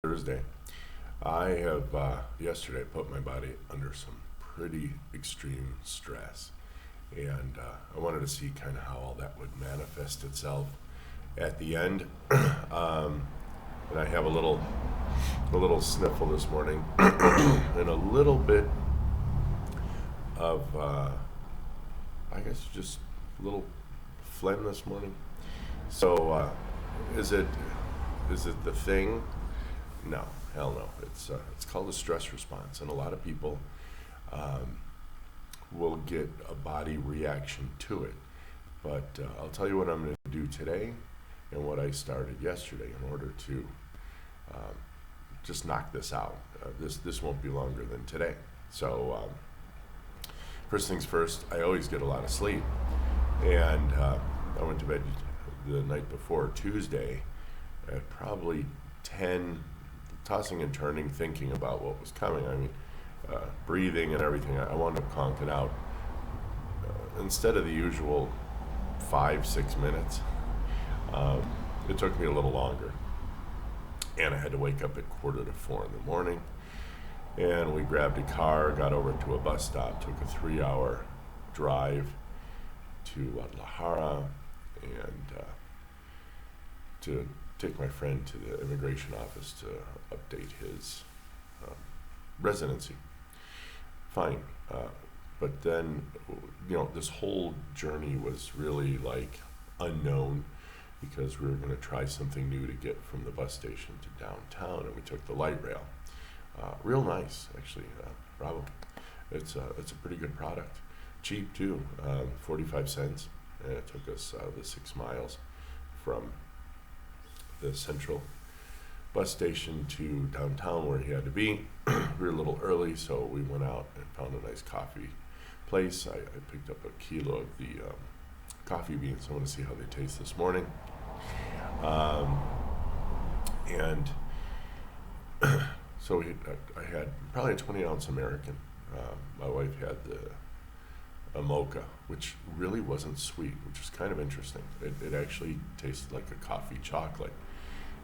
Thursday. I have yesterday put my body under some pretty extreme stress, and I wanted to see kind of how all that would manifest itself at the end. And I have a little sniffle this morning, and a little bit of I guess just a little phlegm this morning. So is it is it the thing? No, hell no. It's called a stress response, and a lot of people um, will get a body reaction to it. But I'll tell you what I'm going to do today, and what I started yesterday in order to um, just knock this out. This won't be longer than today. So first things first, I always get a lot of sleep, and I went to bed the night before Tuesday at probably 10, tossing and turning, thinking about what was coming. I mean, breathing and everything. I wound up conking out instead of the usual 5, 6 minutes. Um, it took me a little longer, and I had to wake up at 3:45 in the morning. And we grabbed a car, got over to a bus stop, took a 3-hour drive to Guadalajara, and to take my friend to the immigration office to update his um, residency. Fine. But then, this whole journey was really like unknown because we were going to try something new to get from the bus station to downtown, and we took the light rail. Real nice, actually. Bravo. It's a pretty good product. Cheap too, 45 cents, and it took us the 6 miles from the central bus station to downtown where he had to be. We were a little early, so we went out and found a nice coffee place. I picked up a kilo of the coffee beans. I want to see how they taste this morning. Um, and so I had probably a 20-ounce American. My wife had a mocha, which really wasn't sweet, which was kind of interesting. It actually tasted like a coffee chocolate,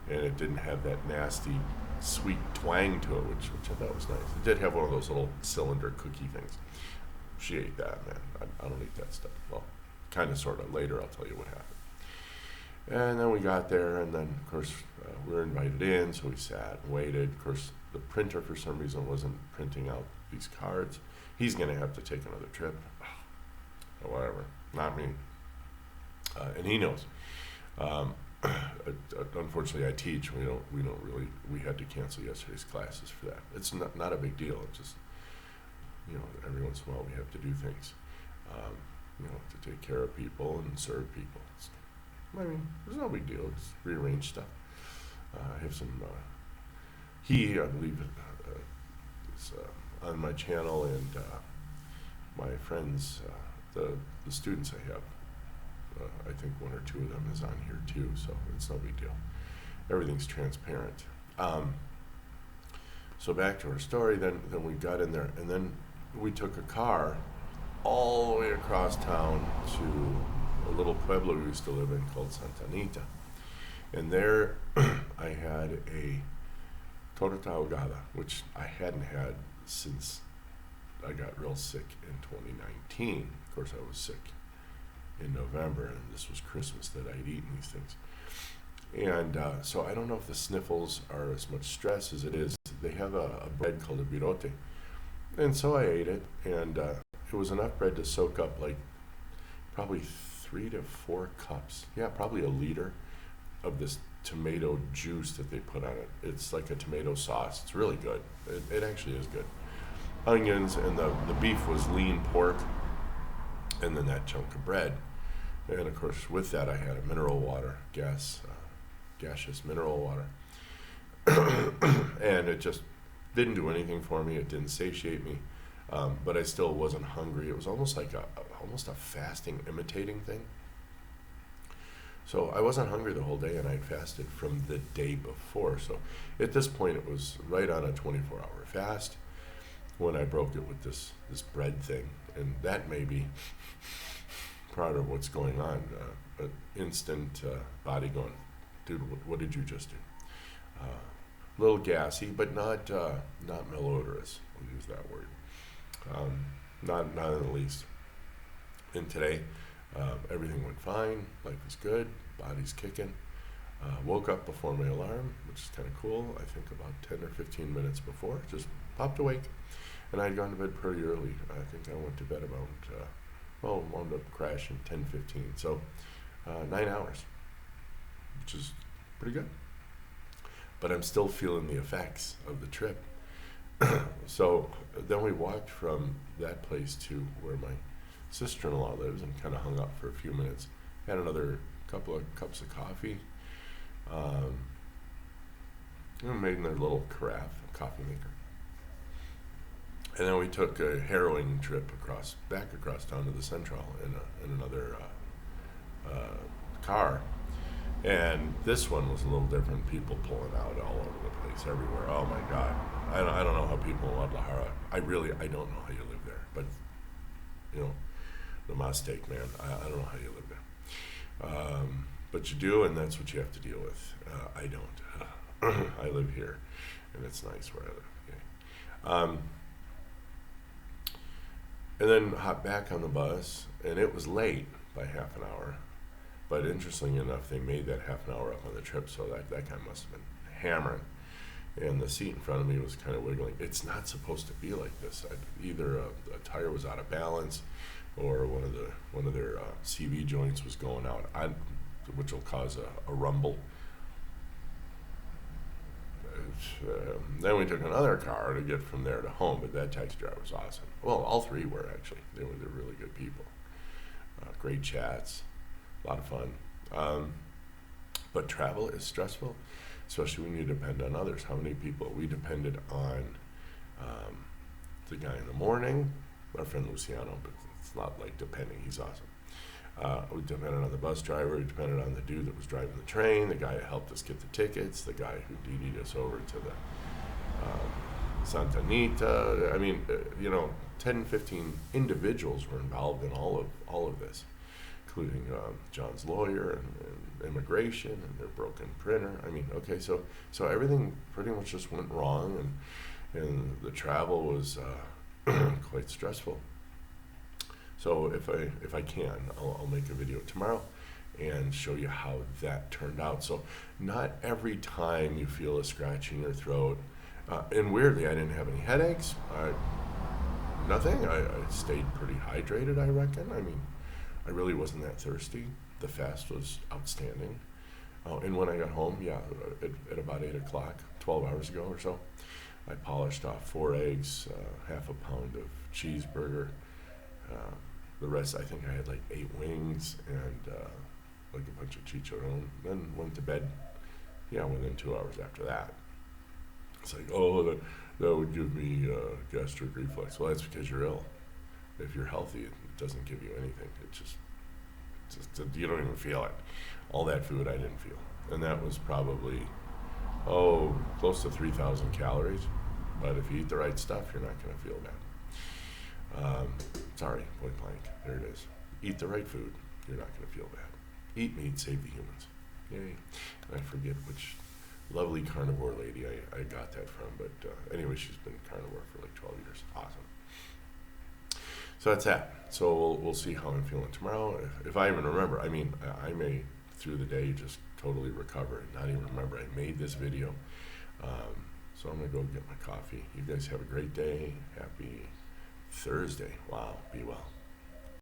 and it didn't have that nasty sweet twang to it, which I thought was nice. It did have one of those little cylinder cookie things. She ate that, man. I don't eat that stuff. Well, kind of, sort of. Later, I'll tell you what happened. And then we got there, and then, of course, we were invited in, so we sat and waited. Of course, the printer, for some reason, wasn't printing out these cards. He's going to have to take another trip. Whatever. Not me. And he knows. Um, Unfortunately, I teach. We don't really. We had to cancel yesterday's classes for that. It's not a big deal. It's just, every once in a while we have to do things, to take care of people and serve people. There's no big deal. Just rearrange stuff. I have some. I believe, is on my channel, and my friends, the students I have. I think one or two of them is on here too, so it's no big deal. Everything's transparent. So back to our story. Then we got in there, and then we took a car all the way across town to a little pueblo we used to live in called Santa Anita. And there I had a torta ahogada, which I hadn't had since I got real sick in 2019. Of course, I was sick in November, and this was Christmas that I'd eaten these things. And so I don't know if the sniffles are as much stress as it is. They have a bread called a birote. And so I ate it, and it was enough bread to soak up like probably 3 to 4 cups. Yeah, probably a liter of this tomato juice that they put on it. It's like a tomato sauce. It's really good. It actually is good. Onions, and the beef was lean pork, and then that chunk of bread. And of course, with that, I had a mineral water, gaseous mineral water. And it just didn't do anything for me. It didn't satiate me, but I still wasn't hungry. It was almost like almost a fasting imitating thing. So I wasn't hungry the whole day, and I'd fasted from the day before. So at this point, it was right on a 24-hour fast when I broke it with this bread thing. And that may be part of what's going on. An instant body going, dude, what did you just do? little gassy, but not malodorous. We'll use that word. Not in the least. And today, everything went fine. Life is good. Body's kicking. Woke up before my alarm, which is kind of cool. I think about 10 or 15 minutes before. Just popped awake. And I'd gone to bed pretty early. I think I went to bed about, wound up crashing 10:15. So 9 hours, which is pretty good. But I'm still feeling the effects of the trip. So then we walked from that place to where my sister-in-law lives and kind of hung up for a few minutes. Had another couple of cups of coffee. Made in their little carafe, a coffee maker. And then we took a harrowing trip back across town to the Central in another car. And this one was a little different. People pulling out all over the place, everywhere. Oh my God! I don't know how people in Guadalajara. I don't know how you live there. But namaste, man. I don't know how you live there. But you do, and that's what you have to deal with. I don't. I live here, and it's nice where I live. Okay. And then hopped back on the bus, and it was late by half an hour. But interestingly enough, they made that half an hour up on the trip, so that guy must have been hammering. And the seat in front of me was kind of wiggling. It's not supposed to be like this. Either a tire was out of balance, or one of their CV joints was going out, which will cause a rumble. Then we took another car to get from there to home, but that taxi driver was awesome. Well, all three were actually. They're really good people. Great chats, a lot of fun. But travel is stressful, especially when you depend on others. How many people we depended on? The guy in the morning, our friend Luciano, but it's not like depending. He's awesome. We depended on the bus driver. We depended on the dude that was driving the train, the guy who helped us get the tickets, the guy who DD'd us over to the Santa Anita. I mean, 10, 15 individuals were involved in all of this, including John's lawyer and immigration and their broken printer. I mean, okay, so everything pretty much just went wrong, and the travel was quite stressful. So if I can, I'll make a video tomorrow and show you how that turned out. So not every time you feel a scratch in your throat, and weirdly, I didn't have any headaches. Nothing. I stayed pretty hydrated, I reckon. I mean, I really wasn't that thirsty. The fast was outstanding. And when I got home, at about 8 o'clock, 12 hours ago or so, I polished off 4 eggs, half a pound of cheeseburger. The rest, I think I had like 8 wings and like a bunch of chicharron. Then went to bed, within 2 hours after that. It's like, that would give me gastric reflux. Well, that's because you're ill. If you're healthy, it doesn't give you anything. It's just you don't even feel it. All that food I didn't feel. And that was probably, close to 3,000 calories. But if you eat the right stuff, you're not going to feel bad. Sorry, point blank. There it is. Eat the right food. You're not going to feel bad. Eat meat, save the humans. Yay. I forget which lovely carnivore lady I got that from. But anyway, she's been carnivore for like 12 years. Awesome. So that's that. So we'll see how I'm feeling tomorrow. If I even remember. I mean, I may, through the day, just totally recover and not even remember I made this video. So I'm going to go get my coffee. You guys have a great day. Happy Thursday. Wow. Be well.